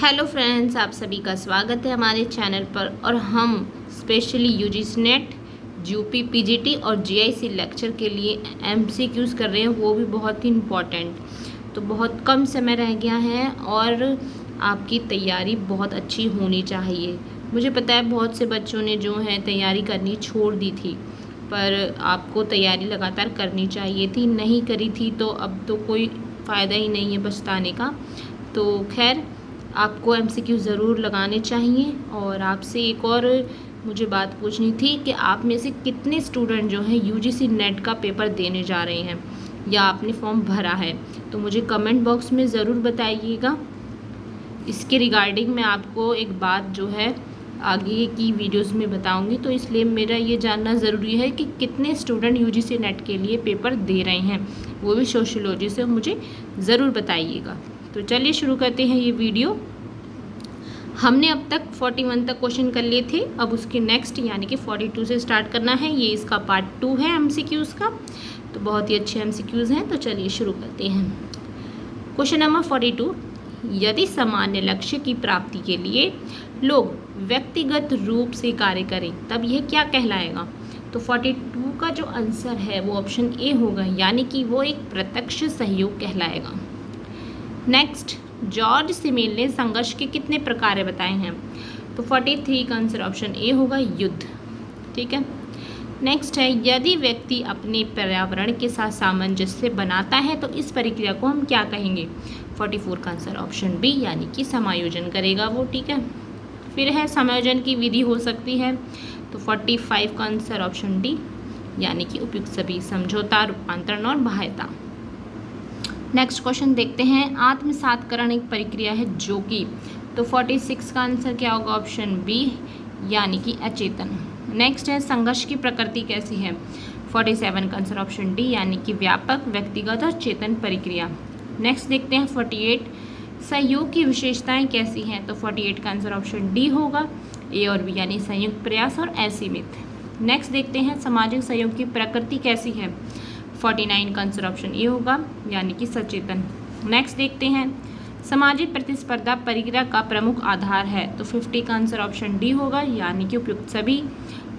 Hello friends, आप सभी का स्वागत है हमारे चैनल पर। और हम specially UGC net, UP PGT और जीआईसी लेक्चर के लिए एमसीक्यूज़ कर रहे हैं, वो भी बहुत ही इम्पॉर्टेंट। तो बहुत कम समय रह गया है और आपकी तैयारी बहुत अच्छी होनी चाहिए। मुझे पता है बहुत से बच्चों ने जो है तैयारी करनी छोड़ दी थी, पर आपको तैयारी लगातार करनी चाहिए थी। नहीं करी थी तो अब तो कोई फ़ायदा ही नहीं है पछताने का। तो खैर, आपको एमसीक्यू ज़रूर लगाने चाहिए। और आपसे एक और मुझे बात पूछनी थी कि आप में से कितने स्टूडेंट जो हैं यूजीसी नेट का पेपर देने जा रहे हैं या आपने फॉर्म भरा है, तो मुझे कमेंट बॉक्स में ज़रूर बताइएगा। इसके रिगार्डिंग मैं आपको एक बात जो है आगे की वीडियोस में बताऊंगी, तो इसलिए मेरा ये जानना ज़रूरी है कि कितने स्टूडेंट यूजीसी नेट के लिए पेपर दे रहे हैं, वो भी सोशियोलॉजी से, मुझे ज़रूर बताइएगा। तो चलिए शुरू करते हैं ये वीडियो। हमने अब तक 41 तक क्वेश्चन कर लिए थे, अब उसके नेक्स्ट यानी कि 42 से स्टार्ट करना है। ये इसका पार्ट 2 है एमसीक्यूज़ का। तो बहुत ही अच्छे एमसीक्यूज़ हैं, तो चलिए शुरू करते हैं। क्वेश्चन नंबर 42, यदि सामान्य लक्ष्य की प्राप्ति के लिए लोग व्यक्तिगत रूप से कार्य करें तब यह क्या कहलाएगा? तो 42 का जो आंसर है वो ऑप्शन ए होगा, यानी कि वो एक प्रत्यक्ष सहयोग कहलाएगा। नेक्स्ट, जॉर्ज सिमेल ने संघर्ष के कितने प्रकार बताए हैं? तो 43 का आंसर ऑप्शन ए होगा, युद्ध। ठीक है। नेक्स्ट है, यदि व्यक्ति अपने पर्यावरण के साथ सामंजस्य बनाता है तो इस प्रक्रिया को हम क्या कहेंगे? 44 का आंसर ऑप्शन बी, यानी कि समायोजन करेगा वो। ठीक है। फिर है, समायोजन की विधि हो सकती है, तो 45 का आंसर ऑप्शन डी, यानी कि उपयुक्त सभी, समझौता, रूपांतरण और बाह्यता। नेक्स्ट क्वेश्चन देखते हैं, आत्मसातकरण एक प्रक्रिया है जो कि, तो 46 का आंसर क्या होगा? ऑप्शन बी, यानी कि अचेतन। नेक्स्ट है, संघर्ष की प्रकृति कैसी है? 47 का आंसर ऑप्शन डी, यानी कि व्यापक, व्यक्तिगत और चेतन प्रक्रिया। नेक्स्ट देखते हैं 48, सहयोग की विशेषताएं कैसी हैं? तो 48 का आंसर ऑप्शन डी होगा, ए और बी, यानी संयुक्त प्रयास और असीमित। नेक्स्ट देखते हैं, सामाजिक सहयोग की प्रकृति कैसी है? 49 का आंसर ऑप्शन ए होगा, यानी कि सचेतन। नेक्स्ट देखते हैं, सामाजिक प्रतिस्पर्धा प्रक्रिया का प्रमुख आधार है? तो 50 का आंसर ऑप्शन डी होगा, यानी कि उपयुक्त सभी,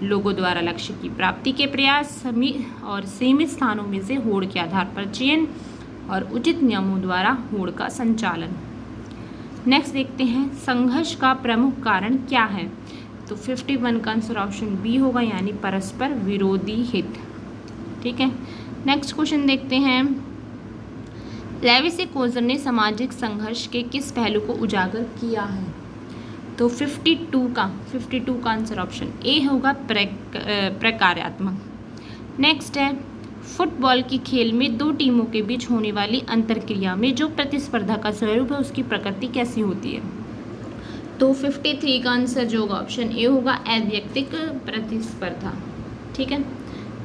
लोगों द्वारा लक्ष्य की प्राप्ति के प्रयास और सीमित स्थानों में से होड़ के आधार पर चयन और उचित नियमों द्वारा होड़ का संचालन। नेक्स्ट देखते हैं, संघर्ष का प्रमुख कारण क्या है? तो 51 का आंसर ऑप्शन बी होगा, यानी परस्पर विरोधी हित। ठीक है। नेक्स्ट क्वेश्चन देखते हैं, लेविसे-कोजर ने सामाजिक संघर्ष के किस पहलू को उजागर किया है? तो 52 का आंसर ऑप्शन ए होगा, प्रकार्यात्मक। नेक्स्ट है, फुटबॉल की खेल में दो टीमों के बीच होने वाली अंतरक्रिया में जो प्रतिस्पर्धा का स्वरूप है उसकी प्रकृति कैसी होती है? तो 53 का आंसर जो होगा ऑप्शन ए होगा, अवैयक्तिक प्रतिस्पर्धा। ठीक है।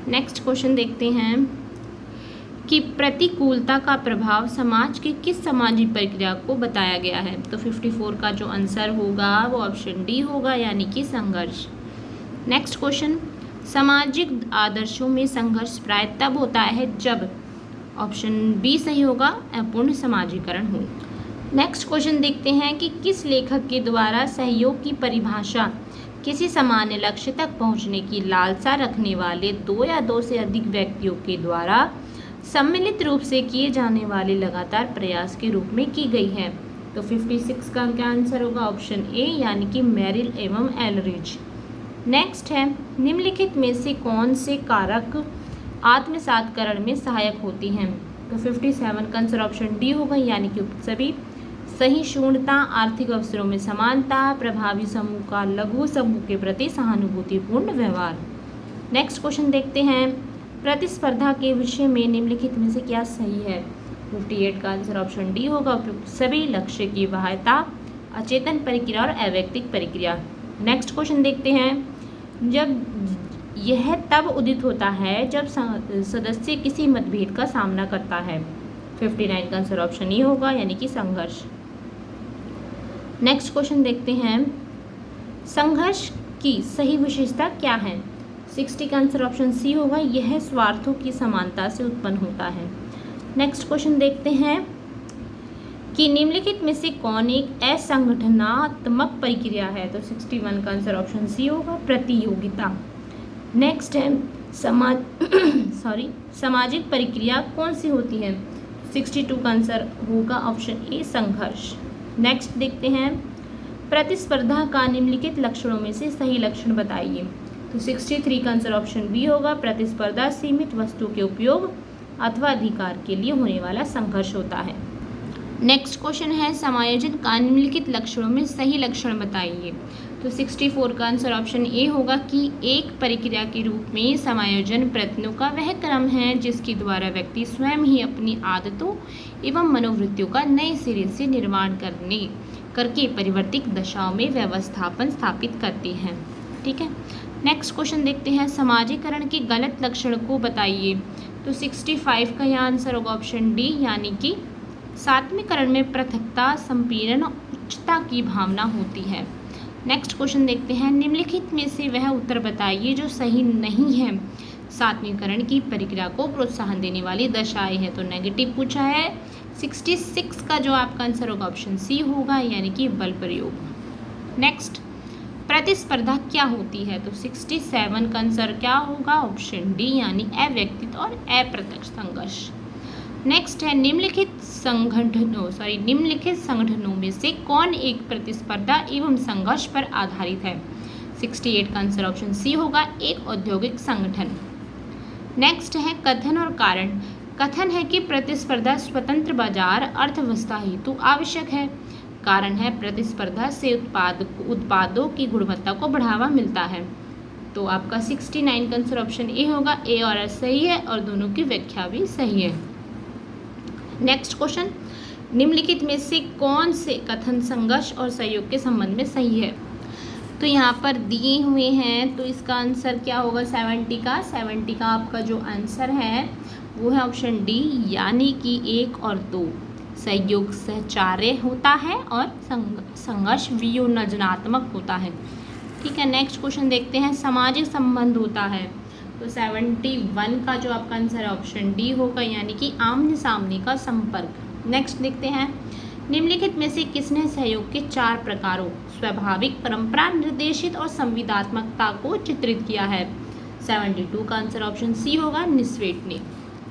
नेक्स्ट क्वेश्चन देखते हैं कि प्रतिकूलता का प्रभाव समाज की किस सामाजिक प्रक्रिया को बताया गया है? तो 54 का जो आंसर होगा वो ऑप्शन डी होगा, यानी कि संघर्ष। नेक्स्ट क्वेश्चन, सामाजिक आदर्शों में संघर्ष प्राय तब होता है जब, ऑप्शन बी सही होगा, अपूर्ण समाजीकरण हो। नेक्स्ट क्वेश्चन देखते हैं कि किस लेखक के द्वारा सहयोग की परिभाषा किसी सामान्य लक्ष्य तक पहुंचने की लालसा रखने वाले दो या दो से अधिक व्यक्तियों के द्वारा सम्मिलित रूप से किए जाने वाले लगातार प्रयास के रूप में की गई है? तो 56 का क्या आंसर होगा? ऑप्शन ए, यानी कि मेरिल एवं एलरिच। नेक्स्ट है, निम्नलिखित में से कौन से कारक आत्मसातकरण में सहायक होती हैं? तो 57 का आंसर ऑप्शन डी होगा, यानी कि सभी, सहिष्णुता, आर्थिक अवसरों में समानता, प्रभावी समूह का लघु समूह के प्रति सहानुभूतिपूर्ण व्यवहार। नेक्स्ट क्वेश्चन देखते हैं, प्रतिस्पर्धा के विषय में निम्नलिखित में से क्या सही है? 58 का आंसर ऑप्शन डी होगा, उपयुक्त सभी, लक्ष्य की बाह्यता, अचेतन प्रक्रिया और अवैयक्तिक प्रक्रिया। नेक्स्ट क्वेश्चन देखते हैं, जब यह तब उदित होता है जब सदस्य किसी मतभेद का सामना करता है? 59 का आंसर ऑप्शन ई होगा, यानी कि संघर्ष। नेक्स्ट क्वेश्चन देखते हैं, संघर्ष की सही विशेषता क्या है? 60 का आंसर ऑप्शन सी होगा, यह स्वार्थों की समानता से उत्पन्न होता है। नेक्स्ट क्वेश्चन देखते हैं कि निम्नलिखित में से कौन एक असंगठनात्मक प्रक्रिया है? तो 61 का आंसर ऑप्शन सी होगा, प्रतियोगिता। नेक्स्ट है सामाजिक प्रक्रिया कौन सी होती है? 62 का आंसर होगा ऑप्शन ए, संघर्ष। नेक्स्ट देखते हैं, प्रतिस्पर्धा का निम्नलिखित लक्षणों में से सही लक्षण बताइए। तो 63 का आंसर ऑप्शन बी होगा, प्रतिस्पर्धा सीमित वस्तु के उपयोग अथवा अधिकार के लिए होने वाला संघर्ष होता है। नेक्स्ट क्वेश्चन है, समायोजन का निम्नलिखित लक्षणों में सही लक्षण बताइए। तो 64 का आंसर ऑप्शन ए होगा कि एक प्रक्रिया के रूप में समायोजन प्रयत्नों का वह क्रम है जिसके द्वारा व्यक्ति स्वयं ही अपनी आदतों एवं मनोवृत्तियों का नए सिरे से निर्माण करके परिवर्तित दशाओं में व्यवस्थापन स्थापित करते हैं। ठीक है, नेक्स्ट क्वेश्चन देखते हैं, समाजीकरण के गलत लक्षण को बताइए। तो 65 का यहाँ आंसर होगा ऑप्शन डी, यानी कि सात्वीकरण में पृथकता, संपीड़न और उच्चता की भावना होती है। नेक्स्ट क्वेश्चन देखते हैं, निम्नलिखित में से वह उत्तर बताइए जो सही नहीं है। सात्वीकरण की प्रक्रिया को प्रोत्साहन देने वाली दशाएं है, तो नेगेटिव पूछा है। 66 का जो आपका आंसर होगा ऑप्शन सी होगा, यानी कि बल प्रयोग। नेक्स्ट, प्रतिस्पर्धा क्या होती है? तो 67 का आंसर क्या होगा ऑप्शन डी, यानी अव्यक्तित और अप्रत्यक्ष संघर्ष। नेक्स्ट है, निम्नलिखित संगठनों में से कौन एक प्रतिस्पर्धा एवं संघर्ष पर आधारित है? 68 का आंसर ऑप्शन सी होगा, एक औद्योगिक संगठन। नेक्स्ट है, कथन और कारण। कथन है कि प्रतिस्पर्धा स्वतंत्र बाजार अर्थव्यवस्था हेतु आवश्यक है। कारण है, प्रतिस्पर्धा से उत्पादों की गुणवत्ता को बढ़ावा मिलता है। तो आपका 69 का आंसर ऑप्शन ए होगा, ए और एस सही है और दोनों की व्याख्या भी सही है। नेक्स्ट क्वेश्चन, निम्नलिखित में से कौन से कथन संघर्ष और सहयोग के संबंध में सही है? तो यहाँ पर दिए हुए हैं, तो इसका आंसर क्या होगा 70 का आपका जो आंसर है वो है ऑप्शन डी, यानी कि 1 और 2। सहयोग सहचार्य होता है और संघर्ष वियोजनात्मक होता है। ठीक है, नेक्स्ट क्वेश्चन देखते हैं, सामाजिक संबंध होता है। तो 71 का जो आपका आंसर है ऑप्शन डी होगा, यानी कि आमने सामने का संपर्क। नेक्स्ट देखते हैं, निम्नलिखित में से किसने सहयोग के 4 प्रकारों स्वाभाविक, परंपरा निर्देशित और संविदात्मकता को चित्रित किया है? 72 का आंसर ऑप्शन सी होगा, निस्वेट ने।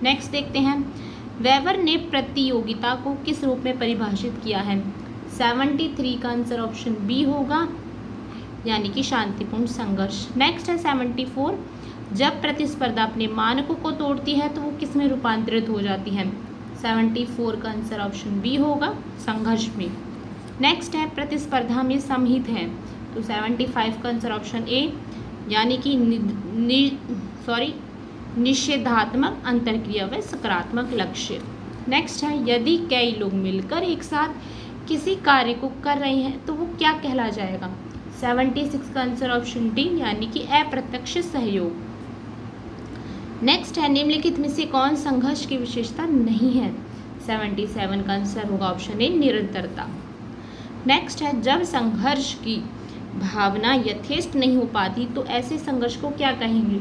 नेक्स्ट देखते हैं, वेबर ने प्रतियोगिता को किस रूप में परिभाषित किया है? 73 का आंसर ऑप्शन बी होगा, यानी कि शांतिपूर्ण संघर्ष। नेक्स्ट है 74, जब प्रतिस्पर्धा अपने मानकों को तोड़ती है तो वो किस में रूपांतरित हो जाती है? 74 का आंसर ऑप्शन बी होगा, संघर्ष में। नेक्स्ट है, प्रतिस्पर्धा में समहित है। तो 75 का आंसर ऑप्शन ए, यानी कि निषेधात्मक अंतरक्रिया व सकारात्मक लक्ष्य। नेक्स्ट है, यदि कई लोग मिलकर एक साथ किसी कार्य को कर रहे हैं तो वो क्या कहला जाएगा? 76 का आंसर ऑप्शन डी, यानी कि अप्रत्यक्ष सहयोग। नेक्स्ट है, निम्नलिखित में से कौन संघर्ष की विशेषता नहीं है? 77 का आंसर होगा ऑप्शन ए, निरंतरता। नेक्स्ट है, जब संघर्ष की भावना यथेष्ट नहीं हो पाती तो ऐसे संघर्ष को क्या कहेंगे?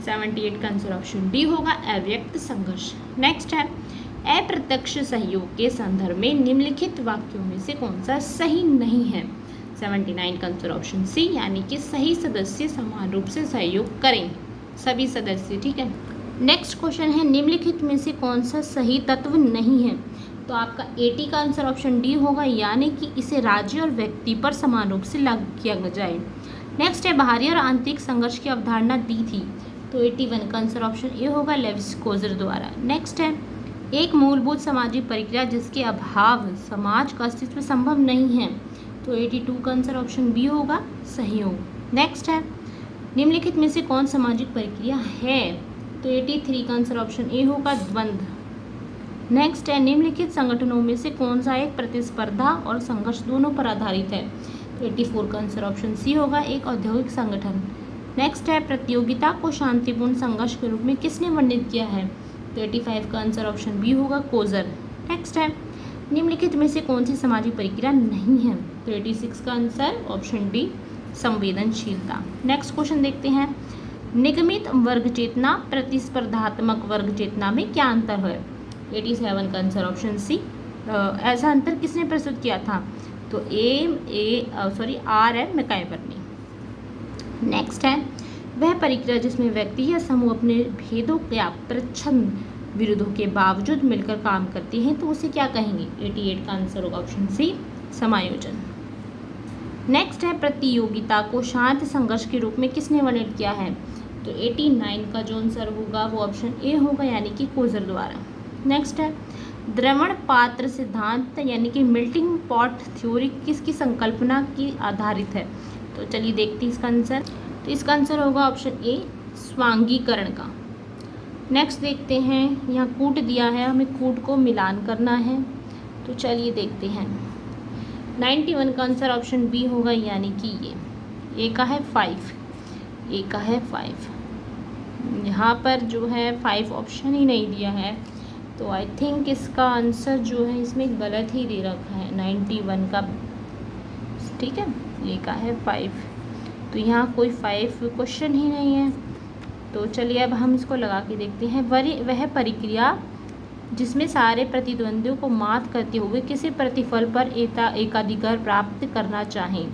78 का आंसर ऑप्शन डी होगा, अव्यक्त संघर्ष। नेक्स्ट है, अप्रत्यक्ष सहयोग के संदर्भ में निम्नलिखित वाक्यों में से कौन सा सही नहीं है? 79 का आंसर ऑप्शन सी, यानी कि सही सदस्य समान रूप से सहयोग करें, सभी सदस्य। ठीक है, नेक्स्ट क्वेश्चन है, निम्नलिखित में से कौन सा सही तत्व नहीं है? तो आपका 80 का आंसर ऑप्शन डी होगा, यानी कि इसे राज्य और व्यक्ति पर समान रूप से लागू किया जाए। नेक्स्ट है, बाहरी और आंतरिक संघर्ष की अवधारणा दी थी। तो 81 का आंसर ऑप्शन ए होगा, लेविस-कोजर द्वारा। नेक्स्ट है, एक मूलभूत सामाजिक प्रक्रिया जिसके अभाव समाज का अस्तित्व संभव नहीं है। तो 82 का आंसर ऑप्शन बी होगा, सहयोग। नेक्स्ट है, निम्नलिखित में से कौन सामाजिक प्रक्रिया है? तो 83 का आंसर ऑप्शन ए होगा, द्वंद्व। नेक्स्ट है, निम्नलिखित संगठनों में से कौन सा एक प्रतिस्पर्धा और संघर्ष दोनों पर आधारित है? तो 84 का आंसर ऑप्शन सी होगा, एक औद्योगिक संगठन। नेक्स्ट है, प्रतियोगिता को शांतिपूर्ण संघर्ष के रूप में किसने वर्णित किया है? तो 85 का आंसर ऑप्शन बी होगा, कोजर। नेक्स्ट है, निम्नलिखित में से कौन सी सामाजिक प्रक्रिया नहीं है? तो 86 का आंसर ऑप्शन डी, संवेदनशीलता। नेक्स्ट क्वेश्चन देखते हैं, निगमित वर्ग चेतना प्रतिस्पर्धात्मक वर्ग चेतना में क्या अंतर है? 87 का आंसर ऑप्शन सी, ऐसा अंतर किसने प्रस्तुत किया था? तो RM मैकाइवर ने। नेक्स्ट है, वह प्रक्रिया जिसमें व्यक्ति या समूह अपने भेदों या प्रच्छन्न विरोधों के बावजूद मिलकर काम करती हैं, तो उसे क्या कहेंगे? 88 का आंसर होगा ऑप्शन सी, समायोजन। नेक्स्ट है, प्रतियोगिता को शांत संघर्ष के रूप में किसने वर्णित किया है? तो 89 का जो आंसर होगा वो ऑप्शन ए होगा, यानी कि कोजर द्वारा। नेक्स्ट है, द्रवण पात्र सिद्धांत यानी कि मेल्टिंग पॉट थ्योरी किसकी संकल्पना की आधारित है? तो चलिए देखते हैं इसका आंसर। तो इसका आंसर होगा ऑप्शन ए, स्वांगीकरण का। नेक्स्ट देखते हैं, यहाँ कूट दिया है, हमें कूट को मिलान करना है। तो चलिए देखते हैं। 91 का आंसर ऑप्शन बी होगा, यानी कि ये ए का है 5, ए का है 5। यहाँ पर जो है 5 ऑप्शन ही नहीं दिया है, तो आई थिंक इसका आंसर जो है इसमें गलत ही दे रखा है 91 का। ठीक है, ए का है 5, तो यहाँ कोई 5 क्वेश्चन ही नहीं है। तो चलिए अब हम इसको लगा के देखते हैं। वह प्रक्रिया जिसमें सारे प्रतिद्वंदियों को मात करते हुए किसी प्रतिफल पर एकाधिकार प्राप्त करना चाहें।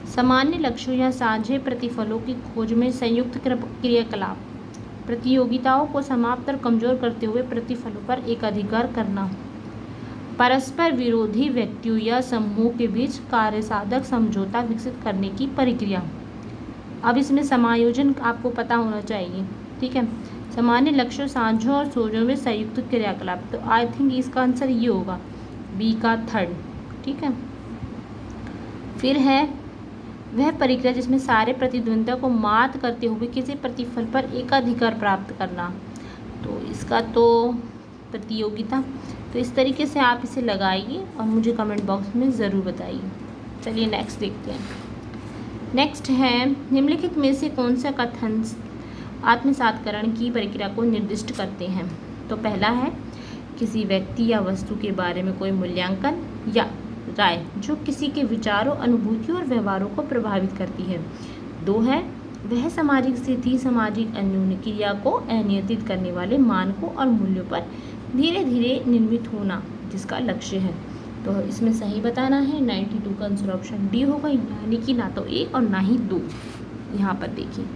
सामान्य लक्ष्यों या साझे प्रतिफलों की खोज में संयुक्त क्रियाकलाप, प्रतियोगिताओं को समाप्त और कमजोर करते हुए प्रतिफलों पर एकाधिकार करना, परस्पर विरोधी व्यक्तियों या समूह के बीच कार्यसाधक समझौता विकसित करने की प्रक्रिया। अब इसमें समायोजन आपको पता होना चाहिए। ठीक है, सामान्य लक्ष्यों, साझों और सोचों में संयुक्त क्रियाकलाप, तो आई थिंक इसका आंसर ये होगा, बी का 3rd। ठीक है, फिर है, वह प्रक्रिया जिसमें सारे प्रतिद्वंदियों को मात करते हुए किसी प्रतिफल पर एकाधिकार प्राप्त करना, तो इसका तो प्रतियोगिता। तो इस तरीके से आप इसे लगाइए और मुझे कमेंट बॉक्स में ज़रूर बताइए। चलिए नेक्स्ट देखते हैं। नेक्स्ट है, निम्नलिखित में से कौन सा कथन आत्मसातकरण की प्रक्रिया को निर्दिष्ट करते हैं? तो पहला है, किसी व्यक्ति या वस्तु के बारे में कोई मूल्यांकन या राय जो किसी के विचारों, अनुभूतियों और व्यवहारों को प्रभावित करती है। 2 है, वह सामाजिक स्थिति, सामाजिक अन्योन्य क्रिया को अनियंत्रित करने वाले मानकों और मूल्यों पर धीरे धीरे निर्मित होना जिसका लक्ष्य है। तो इसमें सही बताना है। 92 का आंसर ऑप्शन डी होगा, यानी कि ना तो 1 और ना ही 2। यहाँ पर देखिए।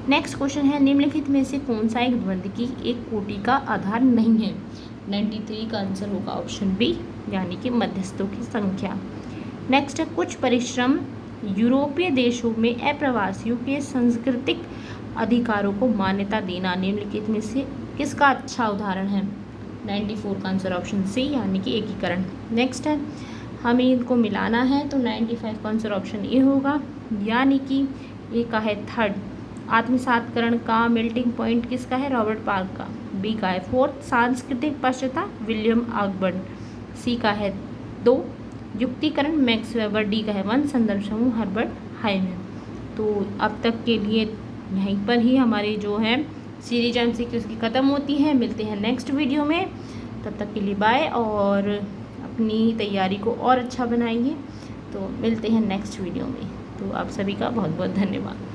नेक्स्ट क्वेश्चन है, निम्नलिखित में से कौन सा एक द्वंद्व की एक कोटि का आधार नहीं है? 93 का आंसर होगा ऑप्शन बी, यानी कि मध्यस्थों की संख्या। नेक्स्ट है, कुछ परिश्रम यूरोपीय देशों में अप्रवासियों के सांस्कृतिक अधिकारों को मान्यता देना निम्नलिखित में से किसका अच्छा उदाहरण है? 94 का आंसर ऑप्शन सी, यानी कि एकीकरण। नेक्स्ट है, हमें इनको मिलाना है, तो 95 का आंसर ऑप्शन ए होगा, यानी कि ए का है 3rd। आत्मसातकरण का मेल्टिंग पॉइंट किसका है? रॉबर्ट पार्क का। बी का है 4th, सांस्कृतिक पश्चाता, विलियम ऑगबर्न। सी का है 2, युक्तिकरण, मैक्स वेबर। डी का है 1, संदर्भ समूह, हर्बर्ट हाइमन। तो अब तक के लिए यहीं पर ही हमारी जो है सीरीज MCQs की ख़त्म होती है। मिलते हैं नेक्स्ट वीडियो में, तब तक के लिए बाय, और अपनी तैयारी को और अच्छा बनाइए। तो मिलते हैं नेक्स्ट वीडियो में। तो आप सभी का बहुत बहुत धन्यवाद।